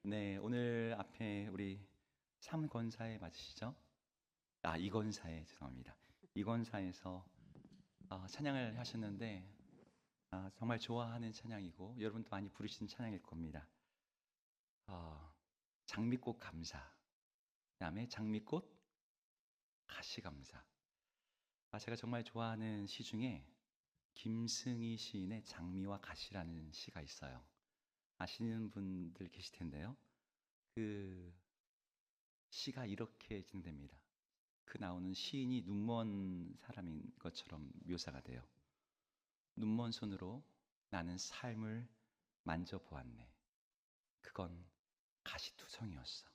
네, 오늘 앞에 우리 삼권사에 맞으시죠? 이권사에 죄송합니다. 이권사에서 찬양을 하셨는데 정말 좋아하는 찬양이고 여러분도 많이 부르시는 찬양일 겁니다. 아, 장미꽃 감사, 그다음에 장미꽃 가시 감사. 제가 정말 좋아하는 시 중에 김승희 시인의 장미와 가시라는 시가 있어요. 아시는 분들 계실 텐데요. 그 시가 이렇게 진행됩니다. 그 나오는 시인이 눈먼 사람인 것처럼 묘사가 돼요. 눈먼 손으로 나는 삶을 만져보았네. 그건 가시투성이었어.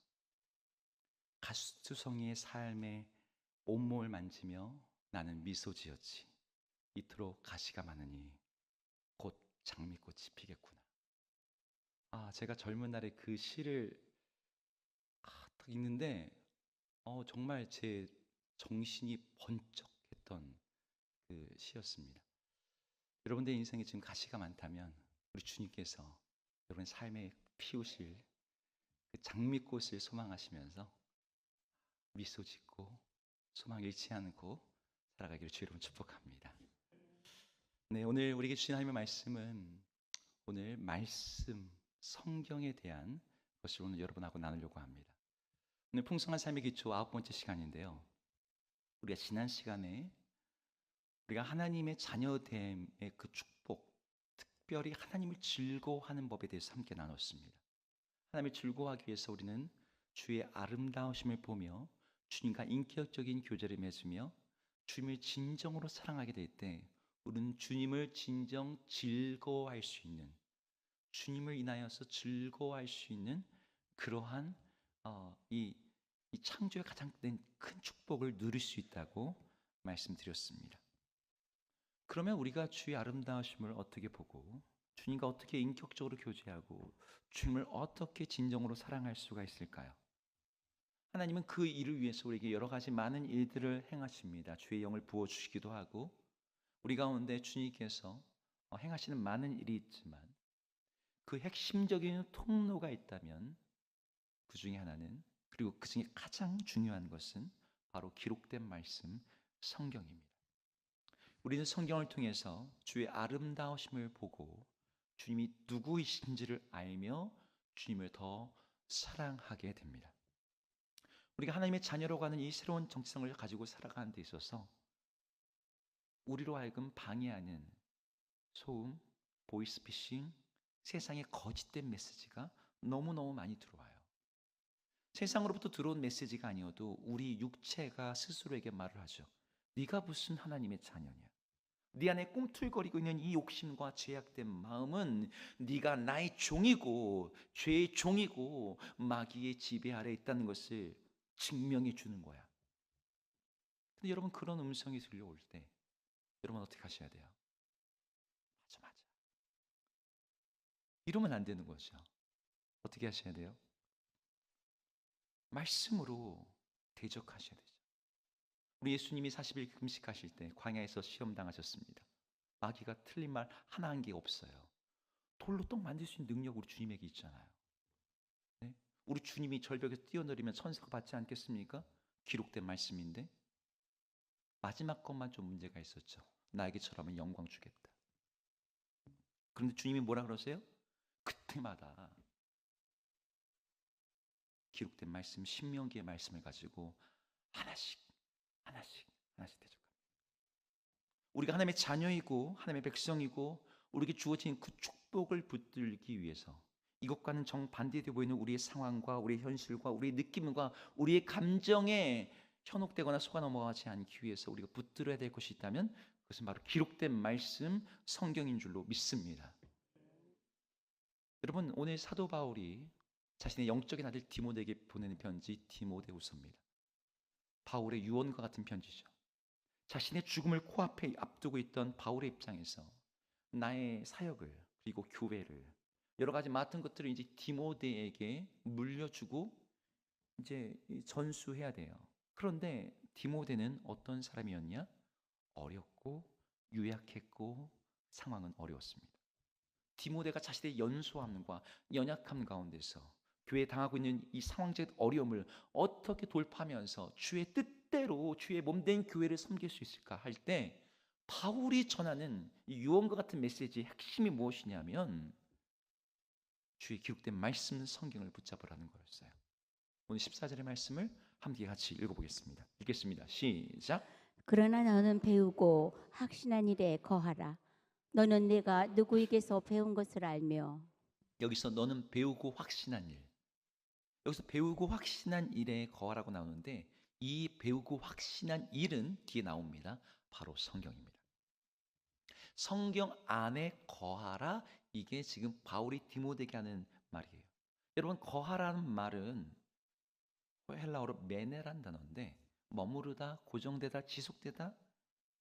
가시투성이의 삶에 온몸을 만지며 나는 미소 지었지. 이토록 가시가 많으니 곧 장미꽃이 피겠구나. 제가 젊은 날에 그 시를 딱 읽는데 정말 제 정신이 번쩍했던 그 시였습니다. 여러분들의 인생에 지금 가시가 많다면 우리 주님께서 여러분의 삶에 피우실 그 장미꽃을 소망하시면서 미소 짓고 소망 잃지 않고 살아가기를 주 여러분 축복합니다. 네, 오늘 우리에게 주신 하나님의 말씀은 오늘 말씀 성경에 대한 것을 오늘 여러분하고 나누려고 합니다. 오늘 풍성한 삶의 기초 9번째 시간인데요. 우리가 지난 시간에 우리가 하나님의 자녀됨의 그 축복, 특별히 하나님을 즐거워하는 법에 대해서 함께 나눴습니다. 하나님을 즐거워하기 위해서 우리는 주의 아름다우심을 보며 주님과 인격적인 교제를 맺으며 주님을 진정으로 사랑하게 될 때 우리는 주님을 진정 즐거워할 수 있는, 주님을 인하여서 즐거워할 수 있는 그러한 이 창조의 가장 큰 축복을 누릴 수 있다고 말씀드렸습니다. 그러면 우리가 주의 아름다우심을 어떻게 보고 주님과 어떻게 인격적으로 교제하고 주님을 어떻게 진정으로 사랑할 수가 있을까요? 하나님은 그 일을 위해서 우리에게 여러 가지 많은 일들을 행하십니다. 주의 영을 부어주시기도 하고 우리 가운데 주님께서 행하시는 많은 일이 있지만 그 핵심적인 통로가 있다면 그 중에 하나는, 그리고 그 중에 가장 중요한 것은 바로 기록된 말씀 성경입니다. 우리는 성경을 통해서 주의 아름다우심을 보고 주님이 누구이신지를 알며 주님을 더 사랑하게 됩니다. 우리가 하나님의 자녀라고 하는 이 새로운 정체성을 가지고 살아가는 데 있어서 우리로 하여금 방해하는 소음, 보이스피싱, 세상의 거짓된 메시지가 너무너무 많이 들어와요. 세상으로부터 들어온 메시지가 아니어도 우리 육체가 스스로에게 말을 하죠. 네가 무슨 하나님의 자녀냐? 네 안에 꿈틀거리고 있는 이 욕심과 죄악된 마음은 네가 나의 종이고 죄의 종이고 마귀의 지배 아래 있다는 것을 증명해 주는 거야. 근데 여러분, 그런 음성이 들려올 때 여러분 어떻게 하셔야 돼요? 맞아. 이러면 안 되는 거죠. 어떻게 하셔야 돼요? 말씀으로 대적하셔야 되죠. 우리 예수님이 40일 금식하실 때 광야에서 시험 당하셨습니다. 마귀가 틀린 말 하나 한 게 없어요. 돌로 떡 만들 수 있는 능력 우리 주님에게 있잖아요. 네? 우리 주님이 절벽에서 뛰어내리면 천사가 받지 않겠습니까? 기록된 말씀인데 마지막 것만 좀 문제가 있었죠. 나에게 절하면 영광 주겠다. 그런데 주님이 뭐라 그러세요? 그때마다 기록된 말씀, 신명기의 말씀을 가지고 하나씩 대적합니다. 우리가 하나님의 자녀이고 하나님의 백성이고 우리에게 주어진 그 축복을 붙들기 위해서 이것과는 정반대되어 보이는 우리의 상황과 우리의 현실과 우리의 느낌과 우리의 감정에 현혹되거나 속아 넘어가지 않기 위해서 우리가 붙들어야 될 것이 있다면 그것은 바로 기록된 말씀 성경인 줄로 믿습니다. 여러분, 오늘 사도 바울이 자신의 영적인 아들 디모데에게 보내는 편지 디모데후서입니다. 바울의 유언과 같은 편지죠. 자신의 죽음을 코앞에 앞두고 있던 바울의 입장에서 나의 사역을 그리고 교회를 여러 가지 맡은 것들을 이제 디모데에게 물려주고 이제 전수해야 돼요. 그런데 디모데는 어떤 사람이었냐? 어렸고 유약했고 상황은 어려웠습니다. 디모데가 자신의 연소함과 연약함 가운데서 교회에 당하고 있는 이 상황적 어려움을 어떻게 돌파하면서 주의 뜻대로 주의 몸된 교회를 섬길 수 있을까 할 때 바울이 전하는 이 유언과 같은 메시지의 핵심이 무엇이냐면 주의 기록된 말씀 성경을 붙잡으라는 거였어요. 오늘 14절의 말씀을 함께 같이 읽어보겠습니다. 읽겠습니다. 시작. 그러나 너는 배우고 확신한 일에 거하라. 너는 내가 누구에게서 배운 것을 알며. 여기서 너는 배우고 확신한 일. 여기서 배우고 확신한 일에 거하라고 나오는데 이 배우고 확신한 일은 뒤에 나옵니다. 바로 성경입니다. 성경 안에 거하라. 이게 지금 바울이 디모데에게 하는 말이에요. 여러분 거하라는 말은 헬라어로 메네란 단어인데 머무르다, 고정되다, 지속되다.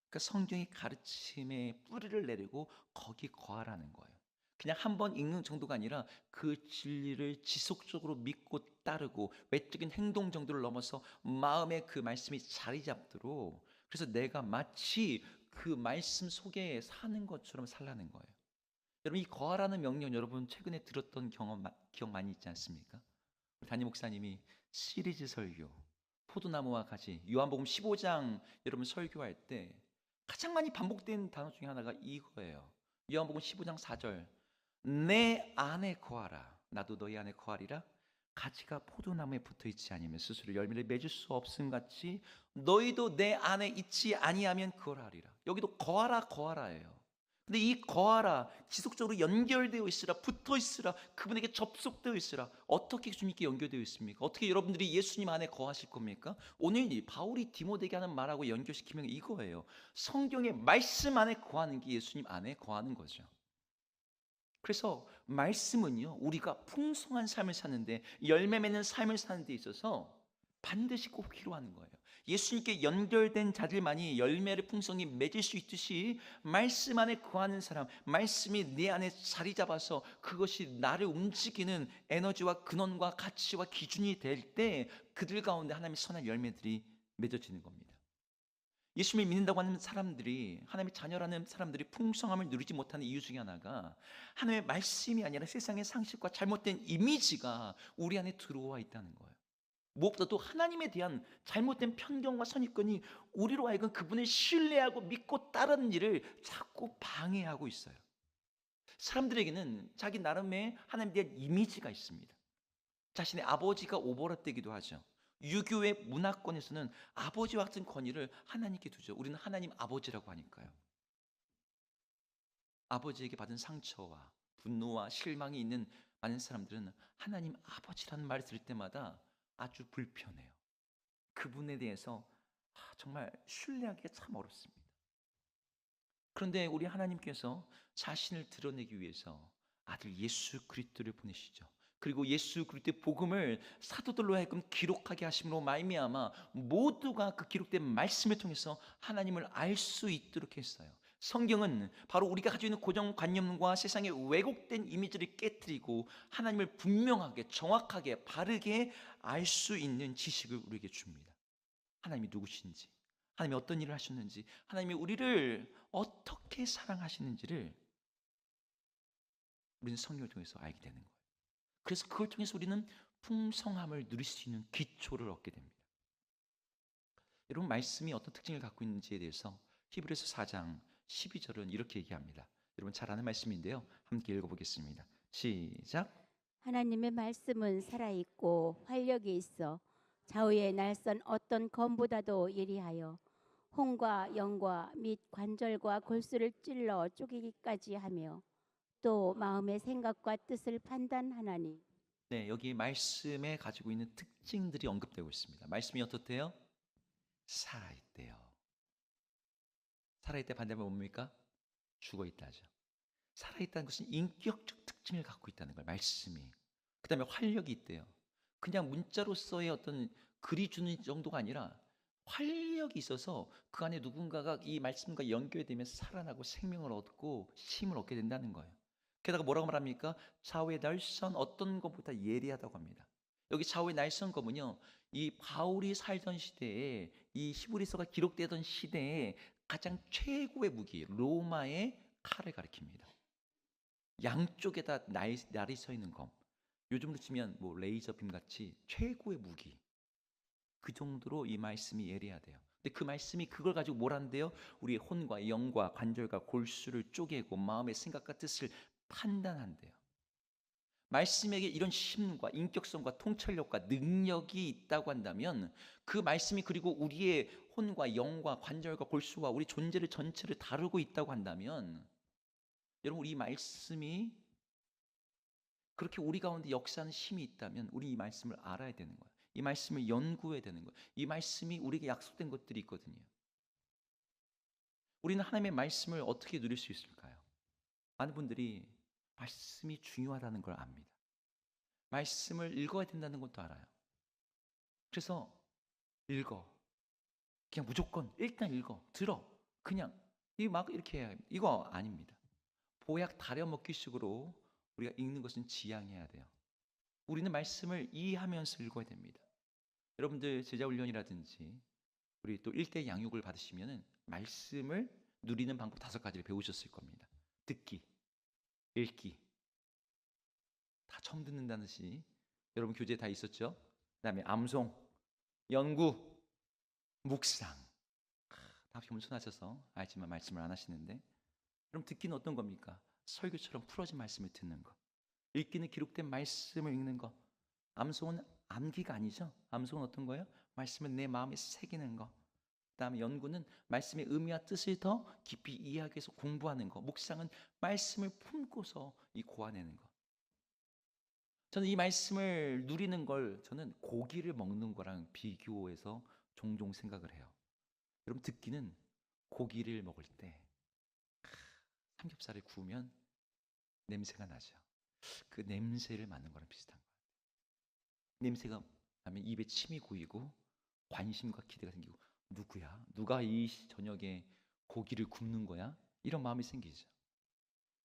그러니까 성경의 가르침에 뿌리를 내리고 거기 거하라는 거예요. 그냥 한 번 읽는 정도가 아니라 그 진리를 지속적으로 믿고 따르고 외적인 행동 정도를 넘어서 마음에 그 말씀이 자리 잡도록 그래서 내가 마치 그 말씀 속에 사는 것처럼 살라는 거예요. 여러분 이 거하라는 명령 여러분 최근에 들었던 기억 많이 있지 않습니까? 우리 담임 목사님이 시리즈 설교 포도나무와 가지 요한복음 15장 여러분 설교할 때 가장 많이 반복된 단어 중에 하나가 이거예요. 요한복음 15장 4절 내 안에 거하라 나도 너희 안에 거하리라. 가지가 포도나무에 붙어있지 않으면 스스로 열매를 맺을 수 없음 같이 너희도 내 안에 있지 아니하면 그걸 하리라. 여기도 거하라 거하라예요. 근데 이 거하라 지속적으로 연결되어 있으라 붙어 있으라 그분에게 접속되어 있으라. 어떻게 주님께 연결되어 있습니까? 어떻게 여러분들이 예수님 안에 거하실 겁니까? 오늘 이 바울이 디모데에게 하는 말하고 연결시키면 이거예요. 성경의 말씀 안에 거하는 게 예수님 안에 거하는 거죠. 그래서 말씀은요 우리가 풍성한 삶을 사는데 열매 맺는 삶을 사는 데 있어서 반드시 꼭 필요한 거예요. 예수님께 연결된 자들만이 열매를 풍성히 맺을 수 있듯이 말씀 안에 거하는 사람, 말씀이 내 안에 자리 잡아서 그것이 나를 움직이는 에너지와 근원과 가치와 기준이 될 때 그들 가운데 하나님의 선한 열매들이 맺어지는 겁니다. 예수님을 믿는다고 하는 사람들이 하나님의 자녀라는 사람들이 풍성함을 누리지 못하는 이유 중에 하나가 하나님의 말씀이 아니라 세상의 상식과 잘못된 이미지가 우리 안에 들어와 있다는 거예요. 무엇보다도 하나님에 대한 잘못된 편견과 선입견이 우리로 하여금 그분을 신뢰하고 믿고 따르는 일을 자꾸 방해하고 있어요. 사람들에게는 자기 나름의 하나님에 대한 이미지가 있습니다. 자신의 아버지가 오버랩되기도 하죠. 유교의 문화권에서는 아버지와 같은 권위를 하나님께 두죠. 우리는 하나님 아버지라고 하니까요. 아버지에게 받은 상처와 분노와 실망이 있는 많은 사람들은 하나님 아버지라는 말을 들을 때마다 아주 불편해요. 그분에 대해서 정말 신뢰하기가 참 어렵습니다. 그런데 우리 하나님께서 자신을 드러내기 위해서 아들 예수 그리스도를 보내시죠. 그리고 예수 그리스도의 복음을 사도들로 하여금 기록하게 하심으로 말미암아 모두가 그 기록된 말씀을 통해서 하나님을 알 수 있도록 했어요. 성경은 바로 우리가 가지고 있는 고정관념과 세상의 왜곡된 이미지를 깨뜨리고 하나님을 분명하게 정확하게 바르게 알 수 있는 지식을 우리에게 줍니다. 하나님이 누구신지, 하나님이 어떤 일을 하셨는지, 하나님이 우리를 어떻게 사랑하시는지를 우리는 성경을 통해서 알게 되는 거예요. 그래서 그걸 통해서 우리는 풍성함을 누릴 수 있는 기초를 얻게 됩니다. 여러분 말씀이 어떤 특징을 갖고 있는지에 대해서 히브리서 4장 12절은 이렇게 얘기합니다. 여러분 잘 아는 말씀인데요. 함께 읽어보겠습니다. 시작. 하나님의 말씀은 살아있고 활력이 있어 좌우의 날선 어떤 검보다도 예리하여 혼과 영과 및 관절과 골수를 찔러 쪼개기까지 하며 또 마음의 생각과 뜻을 판단하나니. 네, 여기 말씀에 가지고 있는 특징들이 언급되고 있습니다. 말씀이 어떻대요? 살아있대요. 살아있대 반대면 뭡니까? 죽어있다죠. 살아있다는 것은 인격적 특징을 갖고 있다는 걸 말씀이. 그 다음에 활력이 있대요. 그냥 문자로서의 어떤 글이 주는 정도가 아니라 활력이 있어서 그 안에 누군가가 이 말씀과 연결되면서 살아나고 생명을 얻고 힘을 얻게 된다는 거예요. 게다가 뭐라고 말합니까? 좌우의 날선 어떤 것보다 예리하다고 합니다. 여기 좌우의 날선 검은요, 이 바울이 살던 시대에 이 히브리서가 기록되던 시대에 가장 최고의 무기 로마의 칼을 가리킵니다. 양쪽에다 날이 서 있는 검. 요즘으로 치면 뭐 레이저 빔 같이 최고의 무기, 그 정도로 이 말씀이 예리해야 돼요. 근데 그 말씀이 그걸 가지고 뭘 한대요? 우리의 혼과 영과 관절과 골수를 쪼개고 마음의 생각과 뜻을 판단한대요. 말씀에게 이런 힘과 인격성과 통찰력과 능력이 있다고 한다면, 그 말씀이 그리고 우리의 혼과 영과 관절과 골수와 우리 존재를 전체를 다루고 있다고 한다면, 여러분, 이 말씀이 그렇게 우리 가운데 역사하는 힘이 있다면 우리 이 말씀을 알아야 되는 거예요. 이 말씀을 연구해야 되는 거예요. 이 말씀이 우리에게 약속된 것들이 있거든요. 우리는 하나님의 말씀을 어떻게 누릴 수 있을까요? 많은 분들이 말씀이 중요하다는 걸 압니다. 말씀을 읽어야 된다는 것도 알아요. 그래서 읽어. 그냥 무조건 일단 읽어. 들어. 그냥 이 막 이렇게 해야 합니다. 이거 아닙니다. 보약 다려 먹기식으로 우리가 읽는 것은 지양해야 돼요. 우리는 말씀을 이해하면서 읽어야 됩니다. 여러분들 제자훈련이라든지 우리 또 1대 양육을 받으시면은 말씀을 누리는 방법 5가지를 배우셨을 겁니다. 듣기, 읽기, 다 처음 듣는다는 듯이 여러분 교재에 다 있었죠? 그다음에 암송, 연구, 묵상. 다 겸손하셔서 알지만 말씀을 안 하시는데, 그럼 듣기는 어떤 겁니까? 설교처럼 풀어진 말씀을 듣는 거. 읽기는 기록된 말씀을 읽는 거. 암송은 암기가 아니죠. 암송은 어떤 거예요? 말씀을 내 마음에 새기는 거. 그다음에 연구는 말씀의 의미와 뜻을 더 깊이 이해하기 위해서 공부하는 거. 묵상은 말씀을 품고서 이 고아내는 거. 저는 이 말씀을 누리는 걸 저는 고기를 먹는 거랑 비교해서 종종 생각을 해요. 여러분, 듣기는 고기를 먹을 때 삼겹살을 구우면 냄새가 나죠. 그 냄새를 맡는 거랑 비슷한 거예요. 냄새가 나면 입에 침이 고이고 관심과 기대가 생기고, 누구야? 누가 이 저녁에 고기를 굽는 거야? 이런 마음이 생기죠.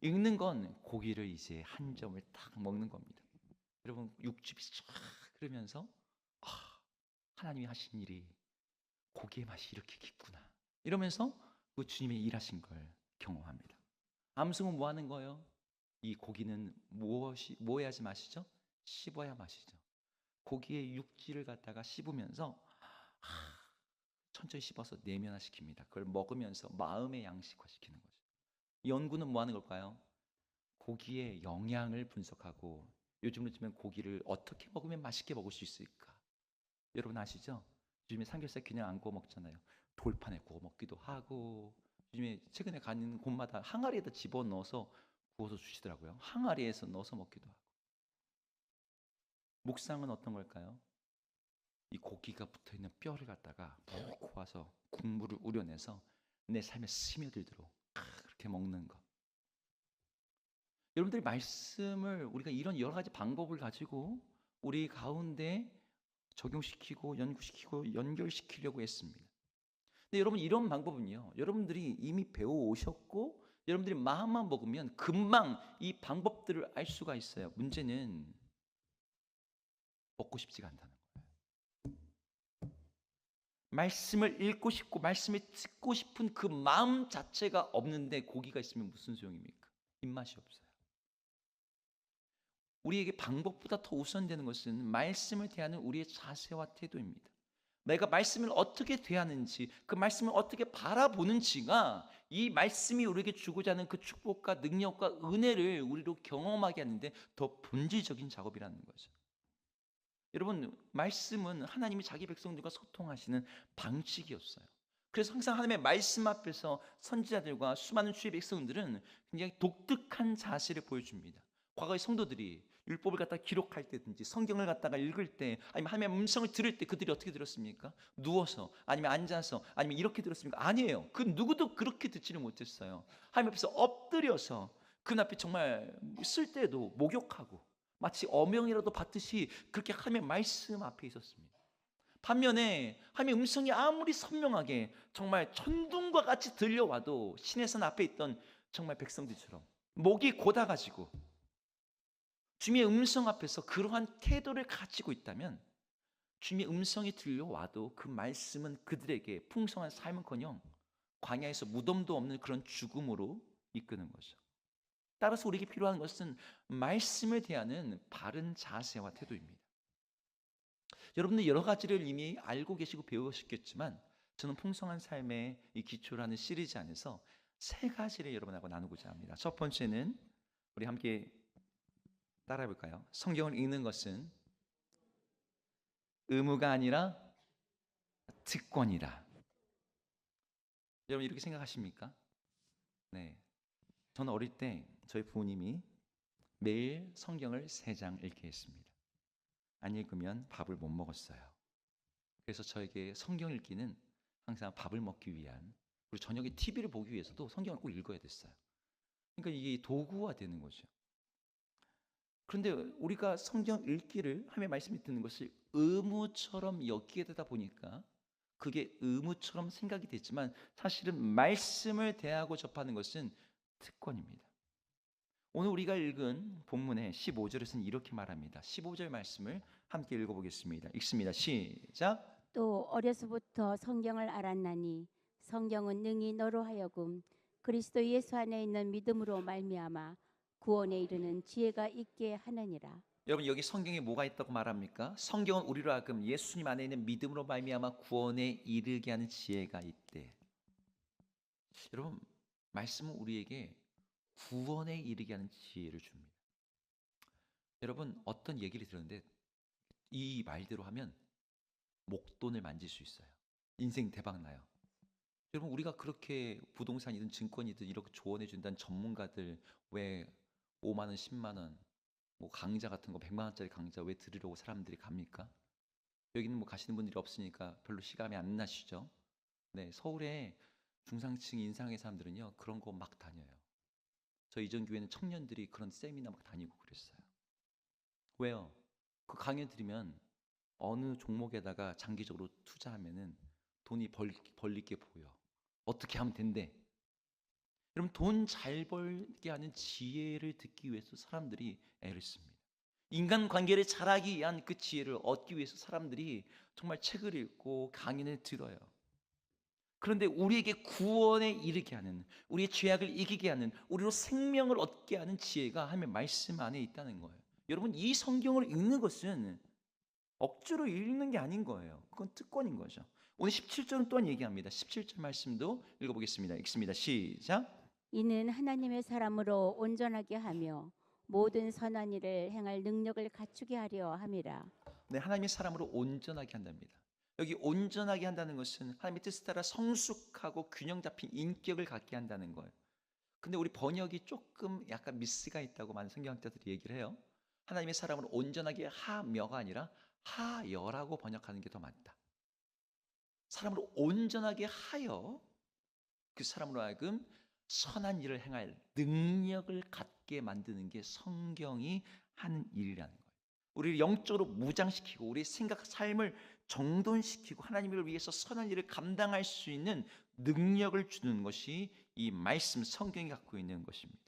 읽는 건 고기를 이제 한 점을 딱 먹는 겁니다. 여러분, 육즙이 쫙 흐르면서 하나님이 하신 일이, 고기의 맛이 이렇게 깊구나, 이러면서 그 주님의 일하신 걸 경험합니다. 암송은 뭐 하는 거예요? 이 고기는 뭐 해야지 맛이죠? 씹어야 맛이죠. 고기의 육질을 갖다가 씹으면서 천천히 씹어서 내면화시킵니다. 그걸 먹으면서 마음의 양식화시키는 거죠. 연구는 뭐 하는 걸까요? 고기의 영양을 분석하고, 요즘으로 치면 고기를 어떻게 먹으면 맛있게 먹을 수 있을까? 여러분 아시죠? 요즘에 삼겹살 그냥 안 구워 먹잖아요. 돌판에 구워 먹기도 하고, 요즘에 최근에 가는 곳마다 항아리에다 집어넣어서 구워서 주시더라고요. 항아리에서 넣어서 먹기도 하고. 묵상은 어떤 걸까요? 이 고기가 붙어있는 뼈를 갖다가 푹 고아서 국물을 우려내서 내 삶에 스며들도록 그렇게 먹는 것. 여러분들이 말씀을 우리가 이런 여러 가지 방법을 가지고 우리 가운데 적용시키고 연구시키고 연결시키려고 했습니다. 근데 여러분, 이런 방법은요, 여러분들이 이미 배워 오셨고 여러분들이 마음만 먹으면 금방 이 방법들을 알 수가 있어요. 문제는 먹고 싶지가 않다는 거예요. 말씀을 읽고 싶고 말씀을 듣고 싶은 그 마음 자체가 없는데 고기가 있으면 무슨 소용입니까? 입맛이 없어요. 우리에게 방법보다 더 우선되는 것은 말씀을 대하는 우리의 자세와 태도입니다. 내가 말씀을 어떻게 대하는지, 그 말씀을 어떻게 바라보는지가 이 말씀이 우리에게 주고자 하는 그 축복과 능력과 은혜를 우리로 경험하게 하는데 더 본질적인 작업이라는 거죠. 여러분, 말씀은 하나님이 자기 백성들과 소통하시는 방식이었어요. 그래서 항상 하나님의 말씀 앞에서 선지자들과 수많은 주의 백성들은 굉장히 독특한 자세를 보여줍니다. 과거의 성도들이 율법을 갖다 기록할 때든지 성경을 갖다가 읽을 때, 아니면 하나님의 음성을 들을 때 그들이 어떻게 들었습니까? 누워서, 아니면 앉아서, 아니면 이렇게 들었습니까? 아니에요. 그 누구도 그렇게 듣지는 못했어요. 하나님 앞에서 엎드려서 그 앞에 정말 쓸 때도 목욕하고 마치 어명이라도 받듯이 그렇게 하나님의 말씀 앞에 있었습니다. 반면에 하나님의 음성이 아무리 선명하게 정말 천둥과 같이 들려와도 신의 산 앞에 있던 정말 백성들처럼 목이 곧아가지고 주님의 음성 앞에서 그러한 태도를 가지고 있다면, 주님의 음성이 들려와도 그 말씀은 그들에게 풍성한 삶은커녕 광야에서 무덤도 없는 그런 죽음으로 이끄는 거죠. 따라서 우리에게 필요한 것은 말씀을 대하는 바른 자세와 태도입니다. 여러분들 여러 가지를 이미 알고 계시고 배우셨겠지만 저는 풍성한 삶의 이 기초라는 시리즈 안에서 세 가지를 여러분하고 나누고자 합니다. 첫 번째는 우리 함께 따라해 볼까요? 성경을 읽는 것은 의무가 아니라 특권이다. 여러분 이렇게 생각하십니까? 네. 저는 어릴 때 저희 부모님이 매일 성경을 3장 읽게 했습니다. 안 읽으면 밥을 못 먹었어요. 그래서 저에게 성경 읽기는 항상 밥을 먹기 위한, 그리고 저녁에 TV를 보기 위해서도 성경을 꼭 읽어야 됐어요. 그러니까 이게 도구화 되는 거죠. 그런데 우리가 성경 읽기를 하며 말씀이 듣는 것을 의무처럼 여기게 되다 보니까 그게 의무처럼 생각이 됐지만 사실은 말씀을 대하고 접하는 것은 특권입니다. 오늘 우리가 읽은 본문의 15절에서는 이렇게 말합니다. 15절 말씀을 함께 읽어보겠습니다. 읽습니다. 시작. 또 어려서부터 성경을 알았나니 성경은 능히 너로 하여금 그리스도 예수 안에 있는 믿음으로 말미암아 구원에 이르는 지혜가 있게 하느니라. 여러분 여기 성경에 뭐가 있다고 말합니까? 성경은 우리로 하여금 예수님 안에 있는 믿음으로 말미암아 구원에 이르게 하는 지혜가 있대. 여러분 말씀은 우리에게 구원에 이르게 하는 지혜를 줍니다. 여러분 어떤 얘기를 들었는데 이 말대로 하면 목돈을 만질 수 있어요. 인생 대박 나요. 여러분 우리가 그렇게 부동산이든 증권이든 이렇게 조언해 준다는 전문가들 왜 5만 원, 10만 원, 뭐 강좌 같은 거 100만 원짜리 강좌 왜 들으려고 사람들이 갑니까? 여기는 뭐 가시는 분들이 없으니까 별로 시감이 안 나시죠? 네, 서울에 중상층 인상의 사람들은요 그런 거 막 다녀요. 저 이전 교회는 청년들이 그런 세미나 막 다니고 그랬어요. 왜요? 그 강연 들으면 어느 종목에다가 장기적으로 투자하면은 돈이 벌릴 게 보여. 어떻게 하면 된대. 여러분 돈 잘 벌게 하는 지혜를 듣기 위해서 사람들이 애를 씁니다. 인간관계를 잘하기 위한 그 지혜를 얻기 위해서 사람들이 정말 책을 읽고 강연을 들어요. 그런데 우리에게 구원에 이르게 하는, 우리의 죄악을 이기게 하는, 우리로 생명을 얻게 하는 지혜가 하나님의 말씀 안에 있다는 거예요. 여러분 이 성경을 읽는 것은 억지로 읽는 게 아닌 거예요. 그건 특권인 거죠. 오늘 17절은 또한 얘기합니다. 17절 말씀도 읽어보겠습니다. 읽습니다. 시작. 이는 하나님의 사람으로 온전하게 하며 모든 선한 일을 행할 능력을 갖추게 하려 함이라. 네, 하나님의 사람으로 온전하게 한답니다. 여기 온전하게 한다는 것은 하나님의 뜻에 따라 성숙하고 균형 잡힌 인격을 갖게 한다는 거예요. 근데 우리 번역이 조금 약간 미스가 있다고 많은 성경학자들이 얘기를 해요. 하나님의 사람으로 온전하게 하며가 아니라 하여라고 번역하는 게 더 맞다. 사람으로 온전하게 하여 그 사람으로 하여금 선한 일을 행할 능력을 갖게 만드는 게 성경이 하는 일이라는 거예요. 우리를 영적으로 무장시키고 우리의 생각, 삶을 정돈시키고 하나님을 위해서 선한 일을 감당할 수 있는 능력을 주는 것이 이 말씀, 성경이 갖고 있는 것입니다.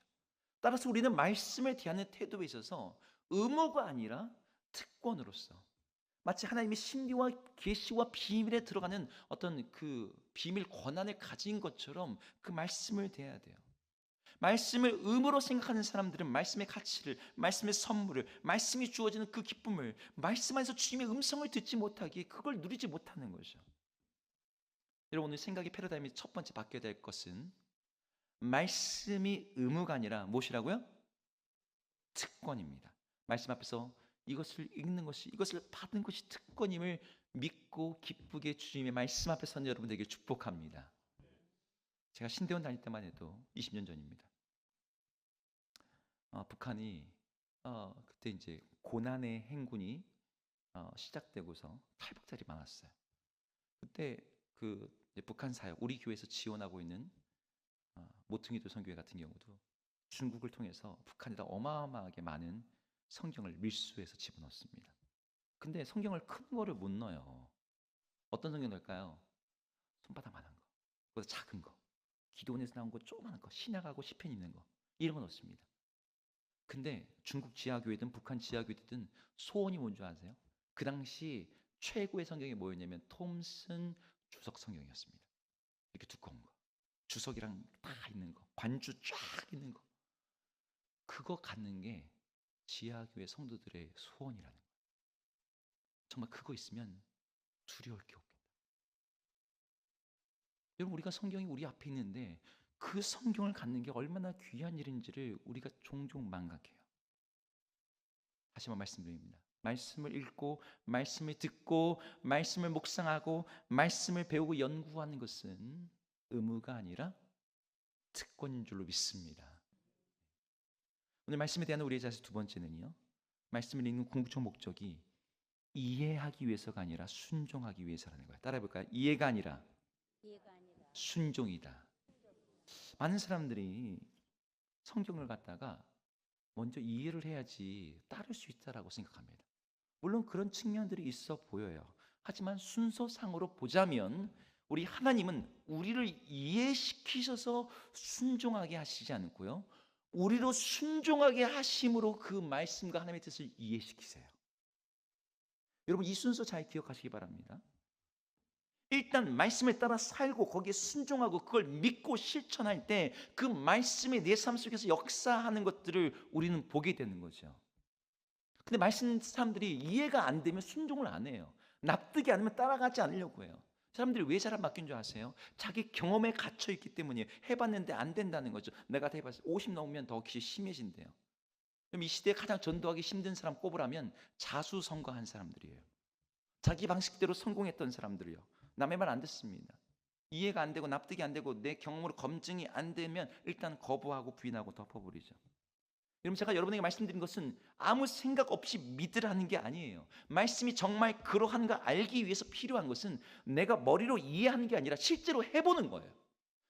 따라서 우리는 말씀을 대하는 태도에 있어서 의무가 아니라 특권으로서 마치 하나님의 신비와 계시와 비밀에 들어가는 어떤 그 비밀 권한을 가진 것처럼 그 말씀을 대해야 돼요. 말씀을 의무로 생각하는 사람들은 말씀의 가치를, 말씀의 선물을, 말씀이 주어지는 그 기쁨을, 말씀 안에서 주님의 음성을 듣지 못하기에 그걸 누리지 못하는 거죠. 여러분 오늘 생각의 패러다임이 첫 번째 바뀌어야 될 것은 말씀이 의무가 아니라 무엇이라고요? 특권입니다. 말씀 앞에서 이것을 읽는 것이, 이것을 받은 것이 특권임을 믿고 기쁘게 주님의 말씀 앞에 선 여러분들에게 축복합니다. 제가 신대원 다닐 때만 해도 20년 전입니다. 북한이 그때 이제 고난의 행군이 시작되고서 탈북자들이 많았어요. 그때 그 이제 북한 사역, 우리 교회에서 지원하고 있는 모퉁이도 선교회 같은 경우도 중국을 통해서 북한에다 어마어마하게 많은 성경을 밀수해서 집어넣습니다. 근데 성경을 큰 거를 못 넣어요. 어떤 성경 넣을까요? 손바닥만한 거, 그보다 작은 거, 기도원에서 나온 거 조그마한 거, 신약하고 시편 있는 거 이런 거 넣습니다. 근데 중국 지하교회든 북한 지하교회든 소원이 뭔지 아세요? 그 당시 최고의 성경이 뭐였냐면 톰슨 주석 성경이었습니다. 이렇게 두꺼운 거, 주석이랑 다 있는 거, 관주 쫙 있는 거. 그거 갖는 게 지하교회 성도들의 소원이라는 거예요. 정말 그거 있으면 두려울 게 없겠다. 여러분, 우리가 성경이 우리 앞에 있는데 그 성경을 갖는 게 얼마나 귀한 일인지를 우리가 종종 망각해요. 다시 한번 말씀드립니다. 말씀을 읽고 말씀을 듣고 말씀을 묵상하고 말씀을 배우고 연구하는 것은 의무가 아니라 특권인 줄로 믿습니다. 오늘 말씀에 대한 우리의 자세 두 번째는요, 말씀을 읽는 궁극적 목적이 이해하기 위해서가 아니라 순종하기 위해서라는 거예요. 따라해 볼까요? 이해가 아니라 순종이다. 많은 사람들이 성경을 갖다가 먼저 이해를 해야지 따를 수 있다라고 생각합니다. 물론 그런 측면들이 있어 보여요. 하지만 순서상으로 보자면 우리 하나님은 우리를 이해시키셔서 순종하게 하시지 않고요, 우리로 순종하게 하심으로 그 말씀과 하나님의 뜻을 이해시키세요. 여러분, 이 순서 잘 기억하시기 바랍니다. 일단 말씀에 따라 살고 거기에 순종하고 그걸 믿고 실천할 때 그 말씀이 내 삶 속에서 역사하는 것들을 우리는 보게 되는 거죠. 근데 말씀 사람들이 이해가 안 되면 순종을 안 해요. 납득이 안 되면 따라가지 않으려고 해요. 사람들이 왜 잘 안 바뀐 줄 아세요? 자기 경험에 갇혀 있기 때문이에요. 해봤는데 안 된다는 거죠. 내가 다 해봤어요. 50 넘으면 더 심해진대요. 그럼 이 시대에 가장 전도하기 힘든 사람 꼽으라면 자수성가한 사람들이에요. 자기 방식대로 성공했던 사람들이요. 남의 말 안 듣습니다. 이해가 안 되고 납득이 안 되고 내 경험으로 검증이 안 되면 일단 거부하고 부인하고 덮어버리죠. 여러분, 제가 여러분에게 말씀드린 것은 아무 생각 없이 믿으라는 게 아니에요. 말씀이 정말 그러한가 알기 위해서 필요한 것은 내가 머리로 이해하는 게 아니라 실제로 해보는 거예요.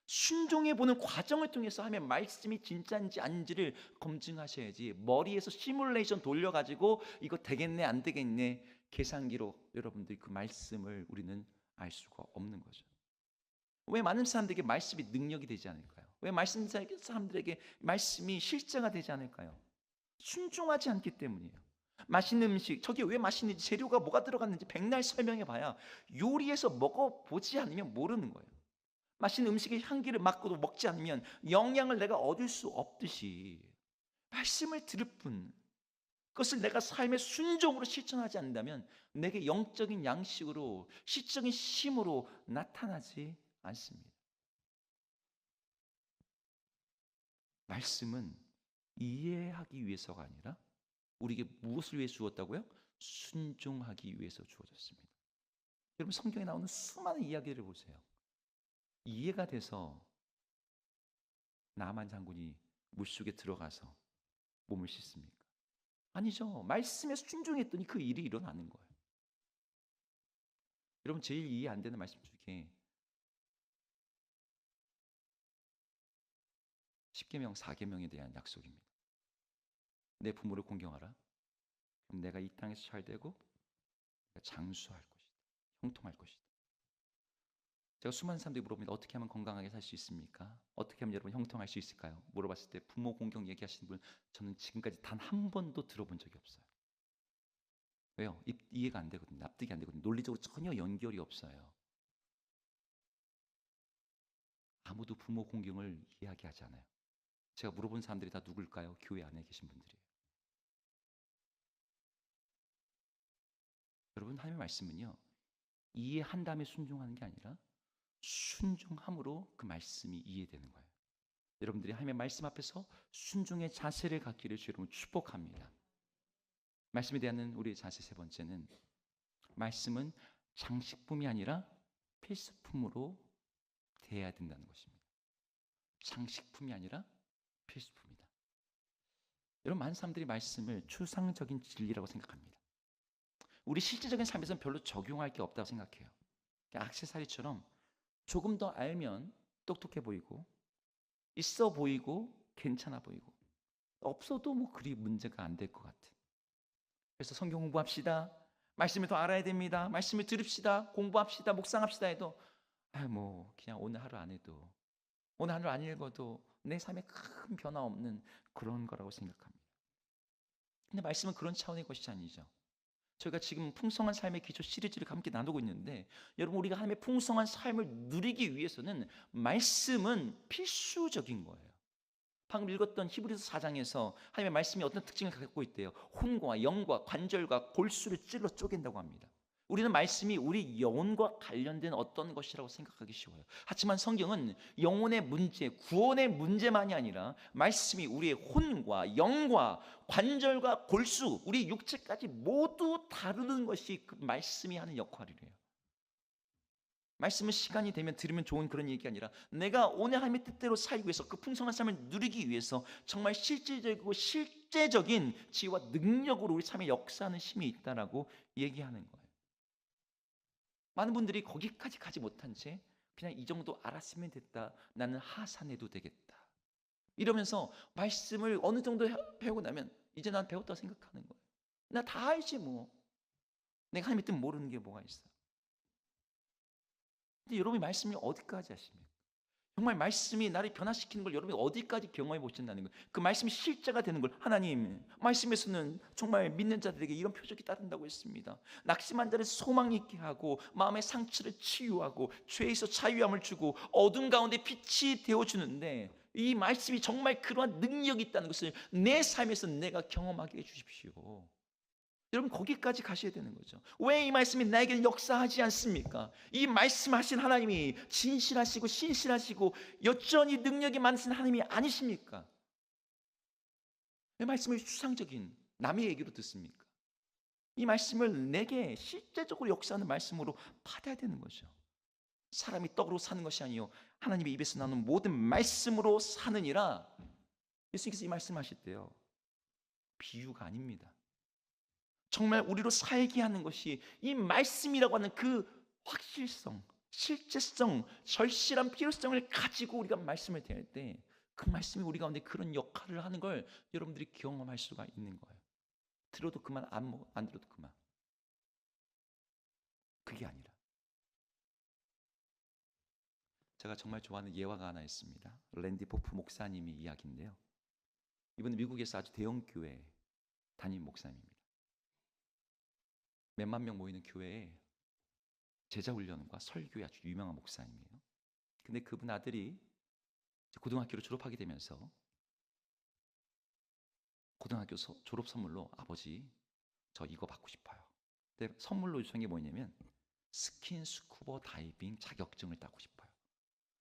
순종해보는 과정을 통해서 하면 말씀이 진짜인지 아닌지를 검증하셔야지, 머리에서 시뮬레이션 돌려가지고 이거 되겠네 안 되겠네 계산기로 여러분들이 그 말씀을 우리는 알 수가 없는 거죠. 왜 많은 사람들에게 말씀이 능력이 되지 않을까요? 왜 말씀 사람들에게 말씀이 실제가 되지 않을까요? 순종하지 않기 때문이에요. 맛있는 음식, 저게 왜 맛있는지, 재료가 뭐가 들어갔는지 백날 설명해 봐야 요리해서 먹어보지 않으면 모르는 거예요. 맛있는 음식의 향기를 맡고도 먹지 않으면 영양을 내가 얻을 수 없듯이 말씀을 들을 뿐 그것을 내가 삶의 순종으로 실천하지 않는다면 내게 영적인 양식으로 시적인 힘으로 나타나지 않습니다. 말씀은 이해하기 위해서가 아니라 우리에게 무엇을 위해 주었다고요? 순종하기 위해서 주어졌습니다. 여러분, 성경에 나오는 수많은 이야기를 보세요. 이해가 돼서 나만 장군이 물속에 들어가서 몸을 씻습니까? 아니죠. 말씀에 순종했더니 그 일이 일어나는 거예요. 여러분, 제일 이해 안 되는 말씀 중에 10계명 4계명에 대한 약속입니다. 내 부모를 공경하라. 그럼 내가 이 땅에서 잘 되고 장수할 것이다. 형통할 것이다. 제가 수많은 사람들이 물어봅니다. 어떻게 하면 건강하게 살 수 있습니까? 어떻게 하면 여러분 형통할 수 있을까요? 물어봤을 때 부모 공경 얘기하시는 분 저는 지금까지 단 한 번도 들어본 적이 없어요. 왜요? 이해가 안 되거든요. 납득이 안 되거든요. 논리적으로 전혀 연결이 없어요. 아무도 부모 공경을 이야기하지 않아요. 제가 물어본 사람들이 다 누굴까요? 교회 안에 계신 분들이에요. 여러분, 하나님의 말씀은요, 이해한 다음에 순종하는 게 아니라 순종함으로 그 말씀이 이해되는 거예요. 여러분들이 하나님의 말씀 앞에서 순종의 자세를 갖기를 주 여러분 축복합니다. 말씀에 대한 우리의 자세 세 번째는 말씀은 장식품이 아니라 필수품으로 대해야 된다는 것입니다. 장식품이 아니라 필수품이다. 여러분, 많은 사람들이 말씀을 추상적인 진리라고 생각합니다. 우리 실제적인 삶에서는 별로 적용할 게 없다고 생각해요. 액세서리처럼 조금 더 알면 똑똑해 보이고 있어 보이고 괜찮아 보이고 없어도 뭐 그리 문제가 안 될 것 같은. 그래서 성경 공부합시다. 말씀을 더 알아야 됩니다. 말씀을 들읍시다. 공부합시다. 묵상합시다 해도 뭐 그냥 오늘 하루 안 해도 오늘 하루 안 읽어도 내 삶에 큰 변화 없는 그런 거라고 생각합니다. 근데 말씀은 그런 차원의 것이 아니죠. 저희가 지금 풍성한 삶의 기초 시리즈를 함께 나누고 있는데 여러분, 우리가 하나님의 풍성한 삶을 누리기 위해서는 말씀은 필수적인 거예요. 방금 읽었던 히브리서 4장에서 하나님의 말씀이 어떤 특징을 갖고 있대요. 혼과 영과 관절과 골수를 찔러 쪼갠다고 합니다. 우리는 말씀이 우리 영혼과 관련된 어떤 것이라고 생각하기 쉬워요. 하지만 성경은 영혼의 문제, 구원의 문제만이 아니라 말씀이 우리의 혼과 영과 관절과 골수, 우리 육체까지 모두 다루는 것이 그 말씀이 하는 역할이래요. 말씀은 시간이 되면 들으면 좋은 그런 얘기가 아니라 내가 오늘 하나님의 뜻대로 살기 위해서 그 풍성한 삶을 누리기 위해서 정말 실질적이고 실제적인 지혜와 능력으로 우리 삶에 역사하는 힘이 있다라고 얘기하는 거예요. 많은 분들이 거기까지 가지 못한 채 그냥 이 정도 알았으면 됐다. 나는 하산해도 되겠다. 이러면서 말씀을 어느 정도 배우고 나면 이제 난 배웠다고 생각하는 거예요. 나 다 알지 뭐. 내가 하나님의 뜻 모르는 게 뭐가 있어. 근데 여러분이 말씀이 어디까지 하십니까? 정말 말씀이 나를 변화시키는 걸 여러분이 어디까지 경험해 보신다는 거예요. 그 말씀이 실제가 되는 걸 하나님 말씀에서는 정말 믿는 자들에게 이런 표적이 따른다고 했습니다. 낙심한 자를 소망 있게 하고 마음의 상처를 치유하고 죄에서 자유함을 주고 어둠 가운데 빛이 되어주는데 이 말씀이 정말 그러한 능력이 있다는 것을 내 삶에서 내가 경험하게 해주십시오. 여러분 거기까지 가셔야 되는 거죠. 왜 이 말씀이 나에게는 역사하지 않습니까? 이 말씀하신 하나님이 진실하시고 신실하시고 여전히 능력이 많으신 하나님이 아니십니까? 왜 말씀을 추상적인 남의 얘기로 듣습니까? 이 말씀을 내게 실제적으로 역사하는 말씀으로 받아야 되는 거죠. 사람이 떡으로 사는 것이 아니요 하나님의 입에서 나오는 모든 말씀으로 사느니라. 예수님께서 이 말씀하실 때요 비유가 아닙니다. 정말 우리로 살게 하는 것이 이 말씀이라고 하는 그 확실성, 실제성, 절실한 필요성을 가지고 우리가 말씀을 대할 때 그 말씀이 우리 가운데 그런 역할을 하는 걸 여러분들이 경험할 수가 있는 거예요. 들어도 그만, 안 들어도 그만. 그게 아니라 제가 정말 좋아하는 예화가 하나 있습니다. 랜디 포프 목사님의 이야기인데요. 이분은 미국에서 아주 대형 교회 담임 목사님입니다. 몇만 명 모이는 교회에 제자훈련과 설교에 아주 유명한 목사님이에요. 근데 그분 아들이 고등학교를 졸업하게 되면서 고등학교 졸업 선물로 아버지 저 이거 받고 싶어요. 근데 선물로 요청한 게 뭐냐면 스킨 스쿠버 다이빙 자격증을 따고 싶어요.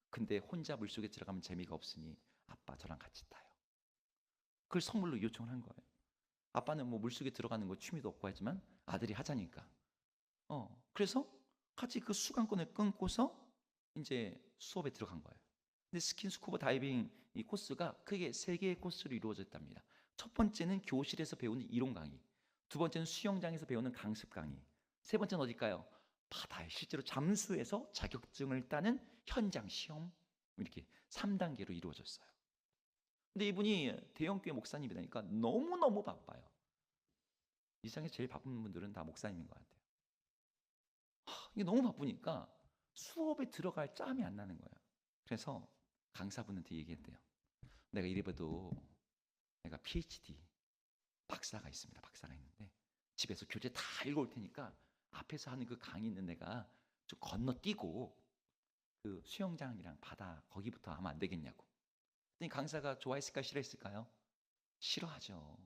근데 혼자 물속에 들어가면 재미가 없으니 아빠 저랑 같이 타요. 그걸 선물로 요청을 한 거예요. 아빠는 뭐 물속에 들어가는 거 취미도 없고 하지만 아들이 하자니까. 그래서 같이 그 수강권을 끊고서 이제 수업에 들어간 거예요. 근데 스킨 스쿠버 다이빙 이 코스가 크게 3개의 코스로 이루어졌답니다. 첫 번째는 교실에서 배우는 이론 강의, 두 번째는 수영장에서 배우는 강습 강의, 세 번째는 어딜까요? 바다에 실제로 잠수해서 자격증을 따는 현장 시험, 이렇게 3단계로 이루어졌어요. 근데 이분이 대형교회 목사님이라니까 너무너무 바빠요. 이 세상에 제일 바쁜 분들은 다 목사님인 것 같아요. 이게 너무 바쁘니까 수업에 들어갈 짬이 안 나는 거예요. 그래서 강사분한테 얘기했대요. 내가 이래봬도 내가 PhD 박사가 있습니다. 박사가 있는데 집에서 교재 다 읽어올 테니까 앞에서 하는 그 강의는 내가 좀 건너뛰고 그 수영장이랑 바다 거기부터 하면 안 되겠냐고. 그랬더니 강사가 좋아했을까 싫어했을까요? 싫어하죠.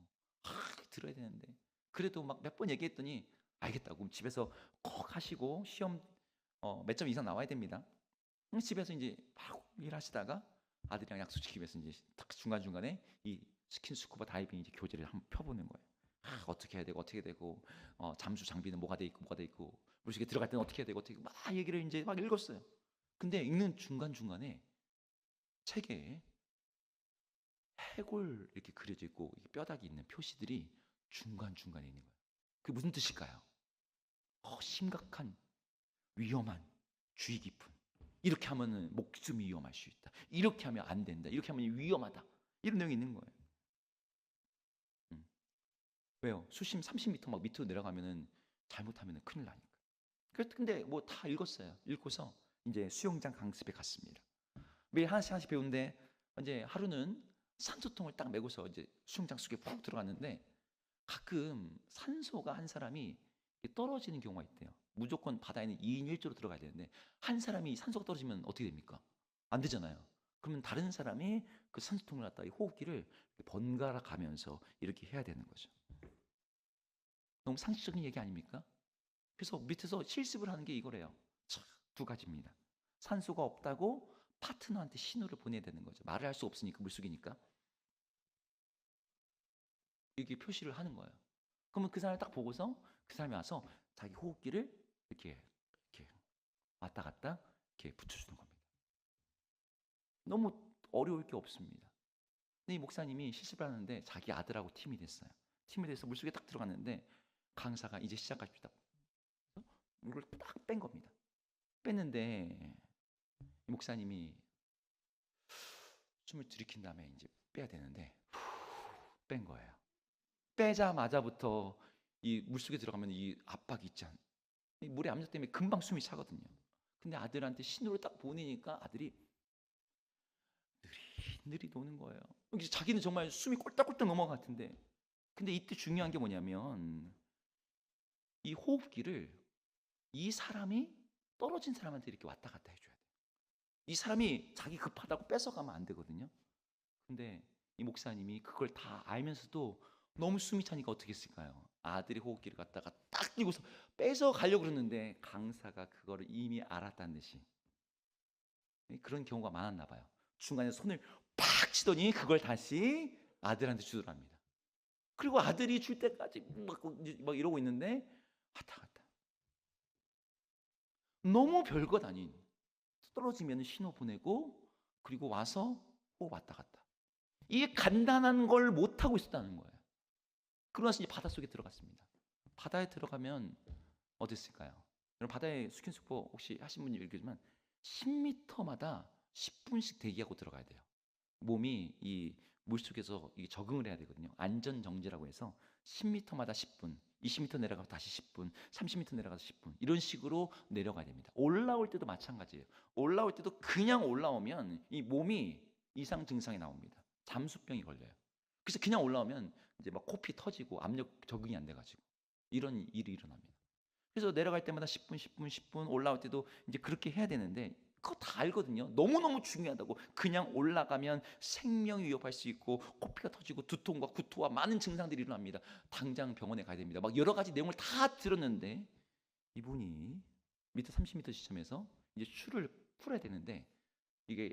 들어야 되는데. 그래도 막 몇 번 얘기했더니 알겠다고. 그럼 집에서 꼭 하시고 시험 몇 점 이상 나와야 됩니다. 집에서 이제 막 일하시다가 아들이랑 약속 지키기 위해서 이제 딱 중간중간에 이 스킨스쿠버 다이빙 이제 교재를 한번 펴보는 거예요. 어떻게 해야 되고 어떻게 되고 잠수 장비는 뭐가 돼 있고 물속에 들어갈 때는 어떻게 해야 되고 어떻게 막 얘기를 이제 막 읽었어요. 근데 읽는 중간중간에 책에 해골 이렇게 그려져 있고 뼈다귀 있는 표시들이 중간중간에 있는 거예요. 그게 무슨 뜻일까요? 심각한 위험한 주의 깊은 이렇게 하면은 목숨이 위험할 수 있다. 이렇게 하면 안 된다. 이렇게 하면 위험하다. 이런 내용이 있는 거예요. 왜요? 수심 30m 막 밑으로 내려가면은 잘못하면은 큰일 나니까. 근데 뭐 다 읽었어요. 읽고서 이제 수영장 강습에 갔습니다. 매일 하나씩 배우는데 이제 하루는 산소통을 딱 메고서 이제 수영장 속에 푹 들어갔는데 가끔 산소가 한 사람이 떨어지는 경우가 있대요. 무조건 바다에는 2인 1조로 들어가야 되는데 한 사람이 산소가 떨어지면 어떻게 됩니까? 안 되잖아요. 그러면 다른 사람이 그 산소통을 갖다 이 호흡기를 번갈아 가면서 이렇게 해야 되는 거죠. 너무 상식적인 얘기 아닙니까? 그래서 밑에서 실습을 하는 게 이거래요. 두 가지입니다. 산소가 없다고 파트너한테 신호를 보내야 되는 거죠. 말을 할 수 없으니까, 물속이니까. 이렇게 표시를 하는 거예요. 그러면 그 사람을 딱 보고서 그 사람이 와서 자기 호흡기를 이렇게 왔다 갔다 이렇게 붙여주는 겁니다. 너무 어려울 게 없습니다. 근데 이 목사님이 실습을 하는데 자기 아들하고 팀이 됐어요. 팀이 돼서 물속에 딱 들어갔는데 강사가 이제 시작합시다. 이걸 딱 뺀 겁니다. 뺐는데 이 목사님이 숨을 들이킨 다음에 이제 빼야 되는데 뺀 거예요. 빼자마자부터 이 물속에 들어가면 이 압박이 있지 않아요. 이 물의 압력 때문에 금방 숨이 차거든요. 근데 아들한테 신호를 딱 보내니까 아들이 느릿느릿 노는 거예요. 자기는 정말 숨이 꼴딱꼴딱 넘어간 것 같은데, 근데 이때 중요한 게 뭐냐면 이 호흡기를 이 사람이 떨어진 사람한테 이렇게 왔다 갔다 해줘야 돼요. 이 사람이 자기 급하다고 뺏어가면 안 되거든요. 근데 이 목사님이 그걸 다 알면서도 너무 숨이 차니까 어떻게 했을까요? 아들이 호흡기를 갖다가 딱 끼고서 뺏어가려고 그러는데 강사가 그거를 이미 알았다는 듯이 그런 경우가 많았나 봐요. 중간에 손을 팍 치더니 그걸 다시 아들한테 주더랍니다. 그리고 아들이 줄 때까지 막 이러고 있는데 왔다 갔다. 너무 별것 아닌, 떨어지면 신호 보내고 그리고 와서 호흡 왔다 갔다. 이게 간단한 걸 못하고 있었다는 거예요. 그러나서 이제 바닷속에 들어갔습니다. 바다에 들어가면 어땠을까요? 여러분 바다에 스킨스쿠버 혹시 하신 분이 얘기지만 10m마다 10분씩 대기하고 들어가야 돼요. 몸이 이 물속에서 적응을 해야 되거든요. 안전 정지라고 해서 10m마다 10분, 20m 내려가서 다시 10분, 30m 내려가서 10분 이런 식으로 내려가야 됩니다. 올라올 때도 마찬가지예요. 올라올 때도 그냥 올라오면 이 몸이 이상 증상이 나옵니다. 잠수병이 걸려요. 그래서 그냥 올라오면 이제 막 코피 터지고 압력 적응이 안 돼가지고 이런 일이 일어납니다. 그래서 내려갈 때마다 10분, 10분, 10분 올라올 때도 이제 그렇게 해야 되는데 그거 다 알거든요. 너무너무 중요하다고. 그냥 올라가면 생명이 위협할 수 있고 코피가 터지고 두통과 구토와 많은 증상들이 일어납니다. 당장 병원에 가야 됩니다. 막 여러 가지 내용을 다 들었는데 이분이 밑에 30m 지점에서 이제 추를 풀어야 되는데 이게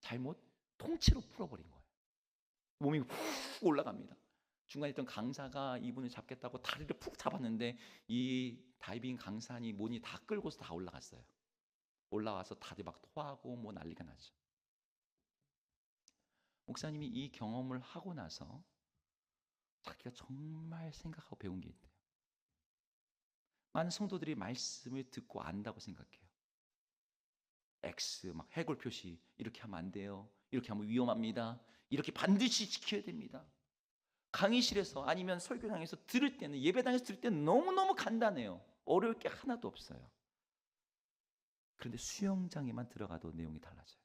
잘못 통째로 풀어버린 거예요. 몸이 훅 올라갑니다. 중간에 있던 강사가 이분을 잡겠다고 다리를 푹 잡았는데 이 다이빙 강사니 뭐니 다 끌고서 다 올라갔어요. 올라와서 다들 막 토하고 뭐 난리가 나죠. 목사님이 이 경험을 하고 나서 자기가 정말 생각하고 배운 게 있대요. 많은 성도들이 말씀을 듣고 안다고 생각해요. X 막 해골 표시 이렇게 하면 안 돼요. 이렇게 하면 위험합니다. 이렇게 반드시 지켜야 됩니다. 강의실에서 아니면 설교장에서 들을 때는 예배당에서 들을 때는 너무너무 간단해요. 어려울 게 하나도 없어요. 그런데 수영장에만 들어가도 내용이 달라져요.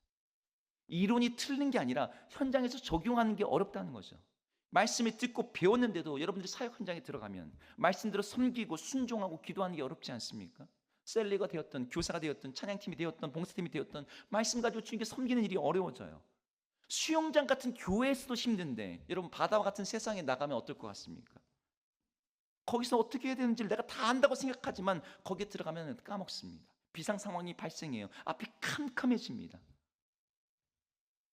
이론이 틀린 게 아니라 현장에서 적용하는 게 어렵다는 거죠. 말씀을 듣고 배웠는데도 여러분들이 사역 현장에 들어가면 말씀대로 섬기고 순종하고 기도하는 게 어렵지 않습니까? 셀리가 되었던 교사가 되었던 찬양팀이 되었던 봉사팀이 되었던 말씀 가지고 주님께 섬기는 일이 어려워져요. 수영장 같은 교회에서도 힘든데 여러분 바다와 같은 세상에 나가면 어떨 것 같습니까? 거기서 어떻게 해야 되는지를 내가 다 안다고 생각하지만 거기에 들어가면 까먹습니다. 비상 상황이 발생해요. 앞이 캄캄해집니다.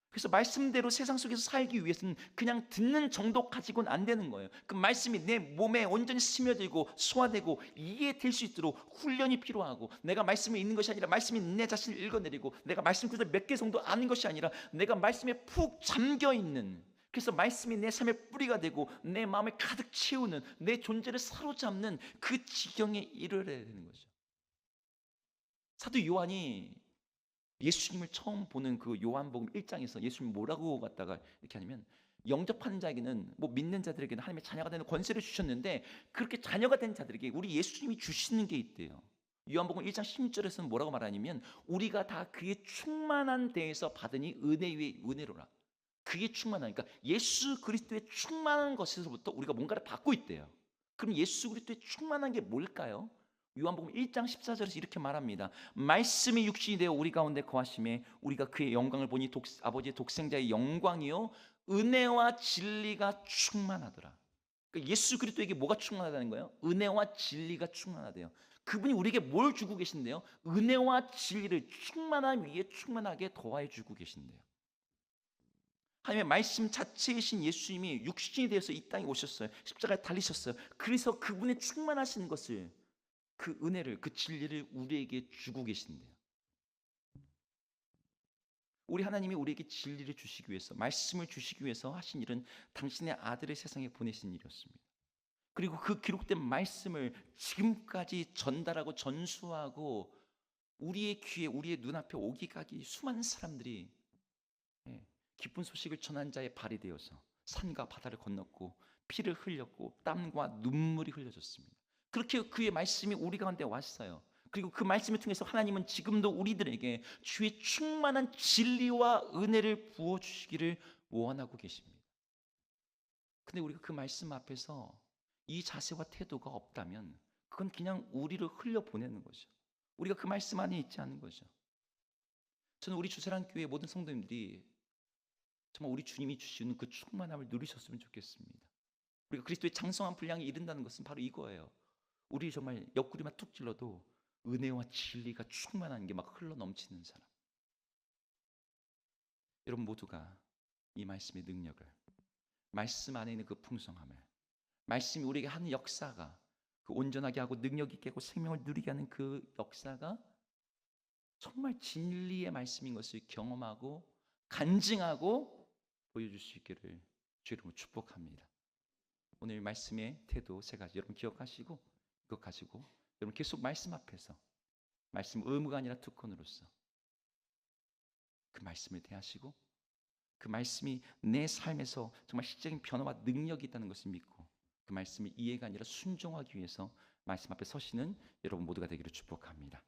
그래서 말씀대로 세상 속에서 살기 위해서는 그냥 듣는 정도 가지고는 안 되는 거예요. 그 말씀이 내 몸에 온전히 스며들고 소화되고 이해될 수 있도록 훈련이 필요하고 내가 말씀에 있는 것이 아니라 말씀이 내 자신을 읽어내리고 내가 말씀 그대로 몇 개 정도 아는 것이 아니라 내가 말씀에 푹 잠겨있는, 그래서 말씀이 내 삶의 뿌리가 되고 내 마음을 가득 채우는, 내 존재를 사로잡는 그 지경에 이르러야 되는 거죠. 사도 요한이 예수님을 처음 보는 그 요한복음 1장에서 예수님이 뭐라고 갖다가 이렇게 하냐면 영접하는 자에게는 뭐 믿는 자들에게는 하나님의 자녀가 되는 권세를 주셨는데 그렇게 자녀가 된 자들에게 우리 예수님이 주시는 게 있대요. 요한복음 1장 16절에서는 뭐라고 말하냐면 우리가 다 그의 충만한 데에서 받으니 은혜 위에 은혜로라. 그게 충만하니까 예수 그리스도의 충만한 것에서부터 우리가 뭔가를 받고 있대요. 그럼 예수 그리스도의 충만한 게 뭘까요? 요한복음 1장 14절에서 이렇게 말합니다. 말씀이 육신이 되어 우리 가운데 거하심에 우리가 그의 영광을 보니 아버지의 독생자의 영광이요 은혜와 진리가 충만하더라. 그러니까 예수 그리스도에게 뭐가 충만하다는 거예요? 은혜와 진리가 충만하대요. 그분이 우리에게 뭘 주고 계신데요? 은혜와 진리를 충만함 위에 충만하게 더하여 주고 계신대요. 하나님의 말씀 자체이신 예수님이 육신이 되어서 이 땅에 오셨어요. 십자가에 달리셨어요. 그래서 그분의 충만하신 것을, 그 은혜를, 그 진리를 우리에게 주고 계신대요. 우리 하나님이 우리에게 진리를 주시기 위해서, 말씀을 주시기 위해서 하신 일은 당신의 아들을 세상에 보내신 일이었습니다. 그리고 그 기록된 말씀을 지금까지 전달하고 전수하고 우리의 귀에, 우리의 눈앞에 오기가기 수많은 사람들이 기쁜 소식을 전한 자의 발이 되어서 산과 바다를 건넜고 피를 흘렸고 땀과 눈물이 흘려졌습니다. 그렇게 그의 말씀이 우리 가운데 왔어요. 그리고 그 말씀을 통해서 하나님은 지금도 우리들에게 주의 충만한 진리와 은혜를 부어주시기를 원하고 계십니다. 근데 우리가 그 말씀 앞에서 이 자세와 태도가 없다면 그건 그냥 우리를 흘려보내는 거죠. 우리가 그 말씀 안에 있지 않은 거죠. 저는 우리 주사랑교회 모든 성도님들이 정말 우리 주님이 주시는 그 충만함을 누리셨으면 좋겠습니다. 우리가 그리스도의 장성한 분량에 이른다는 것은 바로 이거예요. 우리 정말 옆구리만 툭 찔러도 은혜와 진리가 충만한 게 막 흘러 넘치는 사람. 여러분 모두가 이 말씀의 능력을, 말씀 안에 있는 그 풍성함을, 말씀이 우리에게 하는 역사가, 그 온전하게 하고 능력 있게 하고 생명을 누리게 하는 그 역사가 정말 진리의 말씀인 것을 경험하고 간증하고 보여줄 수 있기를 주의 이름으로 축복합니다. 오늘 말씀의 태도 세 가지 여러분 기억하시고 이것 가지고 여러분 계속 말씀 앞에서, 말씀 의무가 아니라 특권으로서 그 말씀을 대하시고 그 말씀이 내 삶에서 정말 실제적인 변화와 능력이 있다는 것을 믿고 그 말씀을 이해가 아니라 순종하기 위해서 말씀 앞에 서시는 여러분 모두가 되기를 축복합니다.